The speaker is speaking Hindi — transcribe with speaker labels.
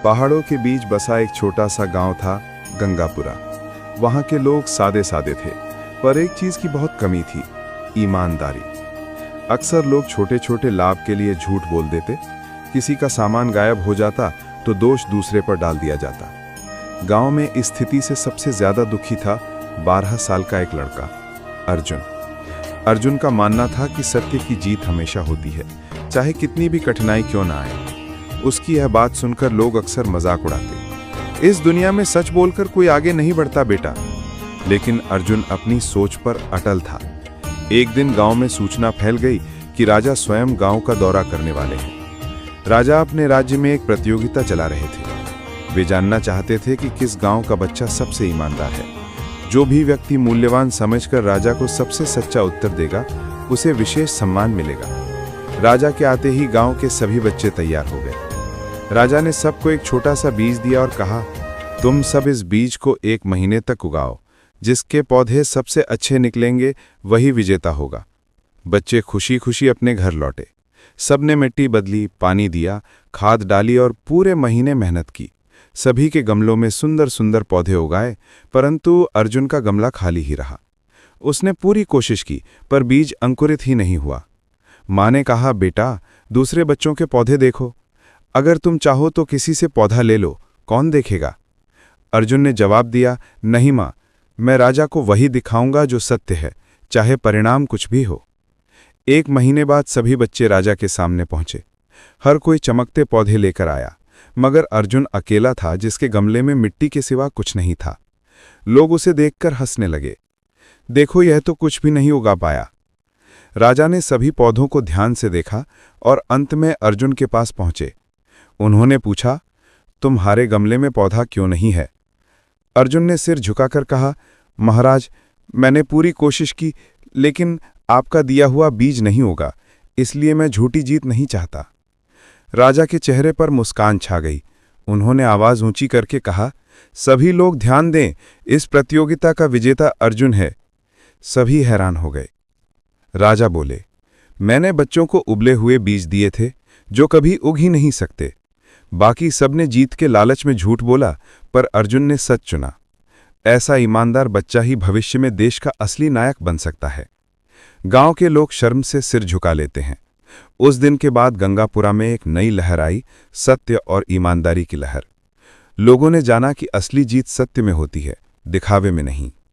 Speaker 1: पहाड़ों के बीच बसा एक छोटा सा गांव था, गंगापुरा। वहां के लोग सादे सादे थे, पर एक चीज की बहुत कमी थी, ईमानदारी। अक्सर लोग छोटे छोटे लाभ के लिए झूठ बोल देते। किसी का सामान गायब हो जाता तो दोष दूसरे पर डाल दिया जाता। गांव में इस स्थिति से सबसे ज्यादा दुखी था 12 साल का एक लड़का, अर्जुन। अर्जुन का मानना था कि सत्य की जीत हमेशा होती है, चाहे कितनी भी कठिनाई क्यों ना आए। उसकी यह बात सुनकर लोग अक्सर मजाक उड़ाते, इस दुनिया में सच बोलकर कोई आगे नहीं बढ़ता बेटा। लेकिन अर्जुन अपनी सोच पर अटल था। एक दिन गांव में सूचना फैल गई कि राजा स्वयं गांव का दौरा करने वाले हैं। राजा अपने राज्य में एक प्रतियोगिता चला रहे थे। वे जानना चाहते थे कि किस गांव का बच्चा सबसे ईमानदार है। जो भी व्यक्ति मूल्यवान समझकर राजा को सबसे सच्चा उत्तर देगा, उसे विशेष सम्मान मिलेगा। राजा के आते ही गांव के सभी बच्चे तैयार हो गए। राजा ने सबको एक छोटा सा बीज दिया और कहा, तुम सब इस बीज को 1 महीने तक उगाओ। जिसके पौधे सबसे अच्छे निकलेंगे वही विजेता होगा। बच्चे खुशी खुशी अपने घर लौटे। सबने मिट्टी बदली, पानी दिया, खाद डाली और पूरे महीने मेहनत की। सभी के गमलों में सुंदर सुंदर पौधे उगाए, परंतु अर्जुन का गमला खाली ही रहा। उसने पूरी कोशिश की, पर बीज अंकुरित ही नहीं हुआ। माँ ने कहा, बेटा, दूसरे बच्चों के पौधे देखो। अगर तुम चाहो तो किसी से पौधा ले लो, कौन देखेगा? अर्जुन ने जवाब दिया, नहीं माँ, मैं राजा को वही दिखाऊंगा जो सत्य है, चाहे परिणाम कुछ भी हो। 1 महीने बाद सभी बच्चे राजा के सामने पहुंचे। हर कोई चमकते पौधे लेकर आया, मगर अर्जुन अकेला था जिसके गमले में मिट्टी के सिवा कुछ नहीं था। लोग उसे देखकर हंसने लगे। देखो, यह तो कुछ भी नहीं उगा पाया। राजा ने सभी पौधों को ध्यान से देखा और अंत में अर्जुन के पास पहुंचे। उन्होंने पूछा, तुम्हारे गमले में पौधा क्यों नहीं है? अर्जुन ने सिर झुकाकर कहा, महाराज, मैंने पूरी कोशिश की, लेकिन आपका दिया हुआ बीज नहीं होगा, इसलिए मैं झूठी जीत नहीं चाहता। राजा के चेहरे पर मुस्कान छा गई। उन्होंने आवाज ऊंची करके कहा, सभी लोग ध्यान दें, इस प्रतियोगिता का विजेता अर्जुन है। सभी हैरान हो गए। राजा बोले, मैंने बच्चों को उबले हुए बीज दिए थे जो कभी उग ही नहीं सकते। बाकी सबने जीत के लालच में झूठ बोला, पर अर्जुन ने सच चुना। ऐसा ईमानदार बच्चा ही भविष्य में देश का असली नायक बन सकता है। गांव के लोग शर्म से सिर झुका लेते हैं। उस दिन के बाद गंगापुरा में एक नई लहर आई, सत्य और ईमानदारी की लहर। लोगों ने जाना कि असली जीत सत्य में होती है, दिखावे में नहीं।